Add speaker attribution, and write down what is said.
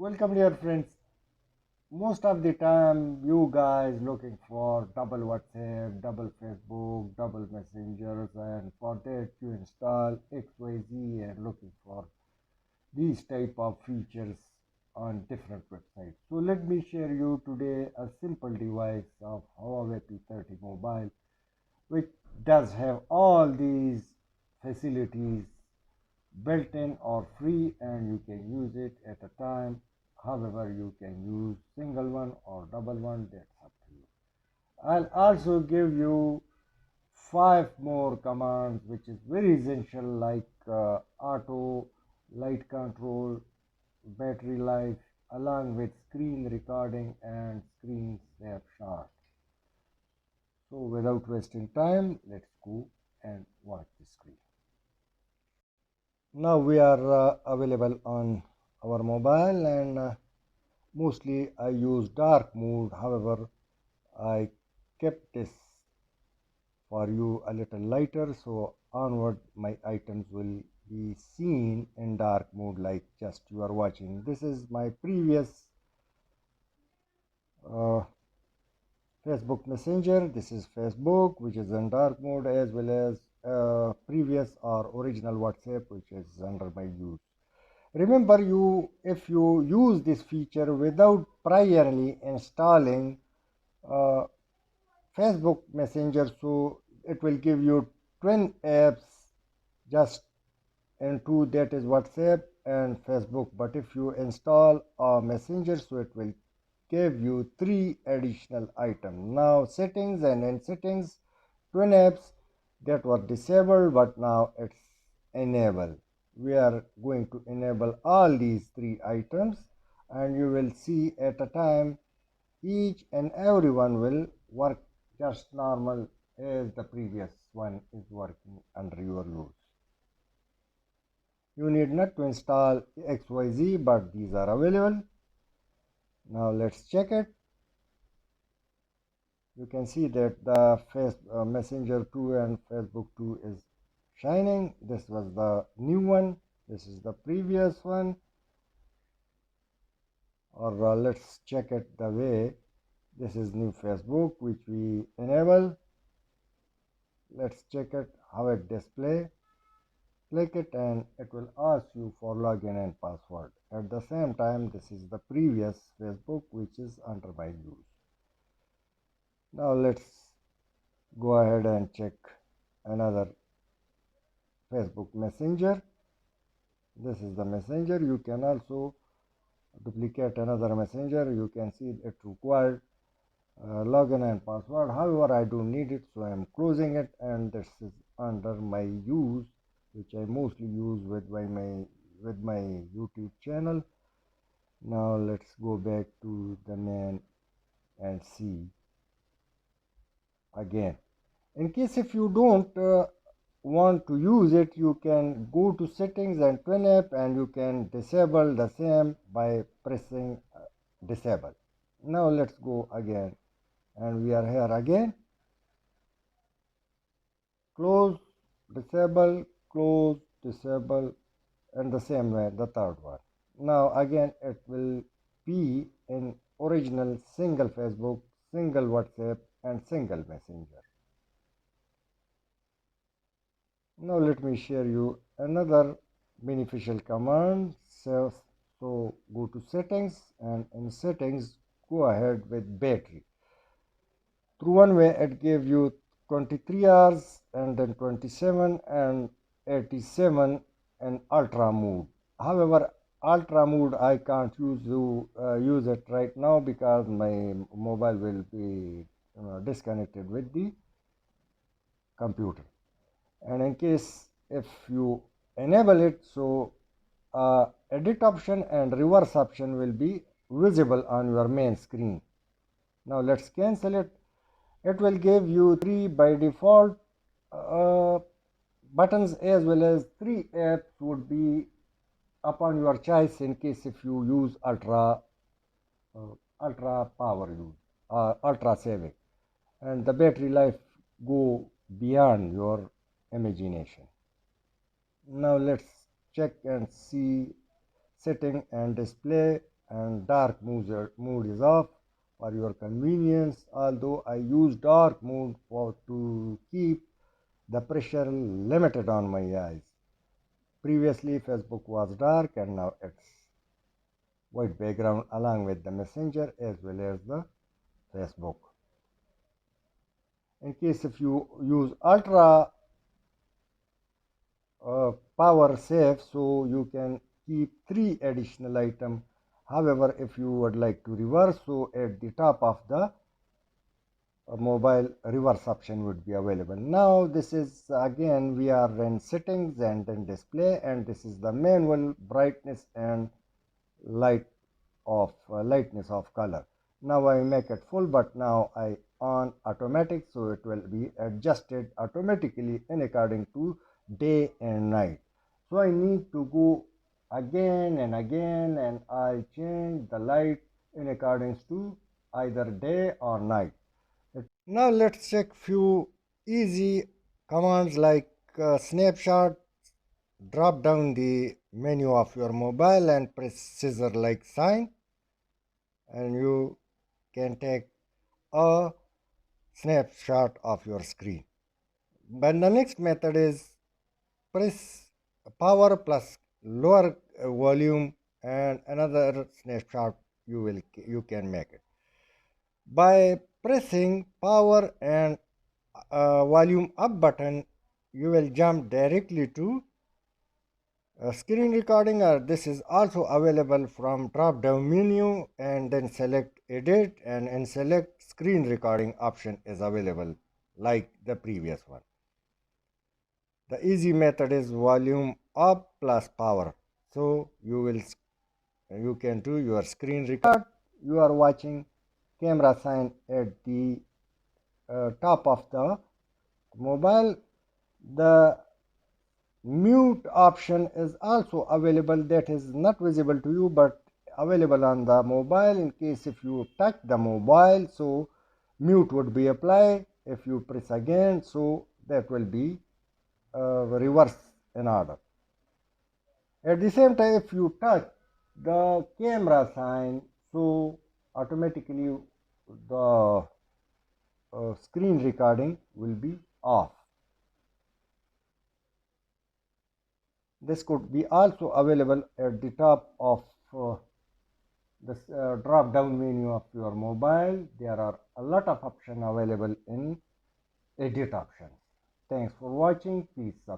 Speaker 1: Welcome, dear friends. Most of the time, you guys looking for double WhatsApp, double Facebook, double messengers, and for that you install XYZ and looking for these type of features on different websites. So let me share you today a simple device of Huawei P30 mobile, which does have all these facilities built in or free, and you can use it at a time. However, you can use single one or double one, that's up to you. I'll also give you five more commands which is very essential, like auto, light control, battery life, along with screen recording and screen snapshot. So without wasting time, let's go and watch the screen. Now we are available on our mobile, and mostly I use dark mode. However, I kept this for you a little lighter, so onward my items will be seen in dark mode like just you are watching. This is my previous uh, Facebook Messenger. This is Facebook, which is in dark mode, as well as previous or original WhatsApp, which is under my use. Remember, if you use this feature without priorly installing uh, Facebook Messenger, so it will give you twin apps just in two, that is WhatsApp and Facebook. But if you install a Messenger, so it will give you three additional items. Now settings, and in settings, twin apps that were disabled, but now it's enabled. We are going to enable all these three items, and you will see at a time each and every one will work just normal as the previous one is working under your use. You need not to install XYZ, but these are available. Now let's check it. You can see that the Messenger 2 and Facebook 2 is shining. This was the new one. This is the previous one. Or let's check it the way. This is new Facebook, which we enable. Let's check it how it display. Click it and it will ask you for login and password. At the same time, this is the previous Facebook, which is under my use. Now let's go ahead and check another Facebook Messenger. This is the messenger. You can also duplicate another messenger. You can see it required login and password. However, I don't need it, so I am closing it, and this is under my use, which I mostly use with my YouTube channel. Now let's go back to the main and see again. In case if you don't want to use it, you can go to settings and twin app, and you can disable the same by pressing disable. Now let's go again, and we are here again. Close, disable, close, disable, and the same way the third one. Now again it will be in original single Facebook, single WhatsApp, and single Messenger. Now let me share you another beneficial command. So go to settings, and in settings go ahead with battery. Through one way it gave you 23 hours, and then 27 and 87 in ultra mode. However, ultra mode I can't use it right now because my mobile will be disconnected with the computer. And in case if you enable it, so edit option and reverse option will be visible on your main screen. Now let's cancel it. It will give you three by default buttons, as well as three apps would be upon your choice in case if you use ultra power use, ultra saving, and the battery life go beyond your imagination. Now let's check and see setting and display. and dark mode is off for your convenience, although I use dark mode to keep the pressure limited on my eyes. Previously Facebook was dark and now it's white background along with the messenger as well as the Facebook. In case if you use ultra power save, so you can keep 3 additional items. However, if you would like to reverse, so at the top of the mobile reverse option would be available. Now this is again we are in settings and then display, and this is the manual brightness and light of lightness of color. Now I make it full, but now I on automatic, so it will be adjusted automatically in according to day and night. So I need to go again and again, and I change the light in accordance to either day or night. Now let's check few easy commands like snapshot. Drop down the menu of your mobile and press scissor like sign, and you can take a snapshot of your screen. But the next method is press power plus lower volume, and another snapshot you can make it by pressing power and volume up button. You will jump directly to screen recording, or this is also available from drop down menu, and then select edit, and select screen recording option is available like the previous one. The easy method is volume up plus power, so you can do your screen record. You are watching camera sign at the top of the mobile. The mute option is also available, that is not visible to you but available on the mobile. In case if you touch the mobile, so mute would be applied. If you press again, so that will be reverse in order. At the same time, if you touch the camera sign, so automatically the screen recording will be off. This could be also available at the top of this drop down menu of your mobile. There are a lot of options available in edit options. Thanks for watching. Please subscribe.